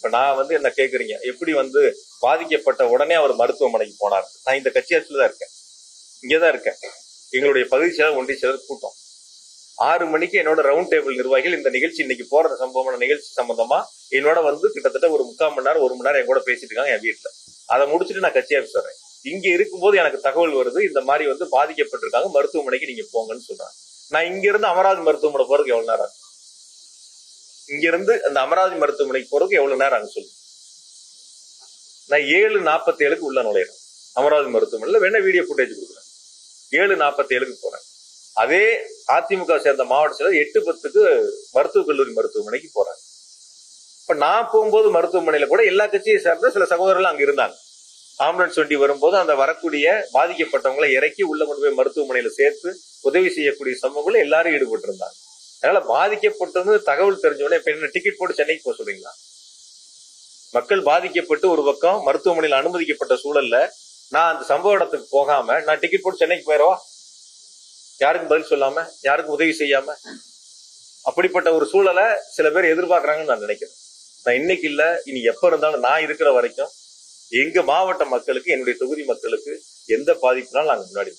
இப்ப நான் என்ன கேக்குறீங்க, எப்படி பாதிக்கப்பட்ட உடனே அவர் மருத்துவமனைக்கு போனார்? நான் இந்த கட்சி ஆட்சியில தான் இருக்கேன், இங்கதான் இருக்கேன். எங்களுடைய பகுதி செயலர் ஒன்றிய செயலர் கூட்டம் 6 மணிக்கு என்னோட ரவுண்ட் டேபிள் நிர்வாகிகள் இந்த நிகழ்ச்சி இன்னைக்கு போற சம்பவமான நிகழ்ச்சி சம்பந்தமா என்னோட கிட்டத்தட்ட ஒரு 3/4 மணி நேரம் 1 மணி நேரம் என் கூட பேசிட்டு இருக்காங்க என் வீட்டுல. அதை முடிச்சுட்டு நான் கட்சி ஆஃபீஸ் வரேன். இங்க இருக்கும்போது எனக்கு தகவல் வருது, இந்த மாதிரி பாதிக்கப்பட்டிருக்காங்க, மருத்துவமனைக்கு நீங்க போங்கன்னு சொல்றாங்க. நான் இங்க இருந்து அமராவதி மருத்துவமனை போறதுக்கு எவ்வளவு நேரம் ஆகும்? இங்க இருந்து அந்த அமராவதி மருத்துவமனைக்கு போறதுக்கு எவ்வளவு நேரம் ஆகும் சொல்லு. நான் 7:47 உள்ள நுழையிறேன் அமராவதி மருத்துவமனையில. வேணா வீடியோ ஃபுட்டேஜ் கொடுக்குறேன். 7:47 போறேன். அதே அதிமுக சேர்ந்த மாவட்ட செயலர் 8:10 மருத்துவக் கல்லூரி மருத்துவமனைக்கு போறாங்க. இப்ப நான் போகும்போது மருத்துவமனையில கூட எல்லா கட்சியை சேர்ந்த சில சகோதரர்கள் அங்க இருந்தாங்க. ஆம்புலன்ஸ் வண்டி வரும்போது அந்த வரக்கூடிய பாதிக்கப்பட்டவங்களை இறக்கி உள்ள கொண்டு போய் மருத்துவமனையில சேர்த்து உதவி செய்யக்கூடிய சம்பவங்களை எல்லாரும் ஈடுபட்டு இருந்தாங்க. அதனால பாதிக்கப்பட்டது தகவல் தெரிஞ்சவொடனே இப்ப என்ன டிக்கெட் போட்டு சென்னைக்கு போக சொல்றீங்களா? மக்கள் பாதிக்கப்பட்டு ஒரு பக்கம் மருத்துவமனையில் அனுமதிக்கப்பட்ட சூழல்ல நான் அந்த சம்பவ இடத்துக்கு போகாம நான் டிக்கெட் போட்டு சென்னைக்கு போயிடவா? யாருக்கும் பதில் சொல்லாம, யாருக்கும் உதவி செய்யாம? அப்படிப்பட்ட ஒரு சூழலை சில பேர் எதிர்பார்க்கறாங்கன்னு நான் நினைக்கிறேன். நான் இன்னைக்கு இல்ல, இனி எப்ப இருந்தாலும் நான் இருக்கிற வரைக்கும் எங்க மாவட்ட மக்களுக்கு, என்னுடைய தொகுதி மக்களுக்கு எந்த பாதிப்புனாலும் நாங்க முன்னாடி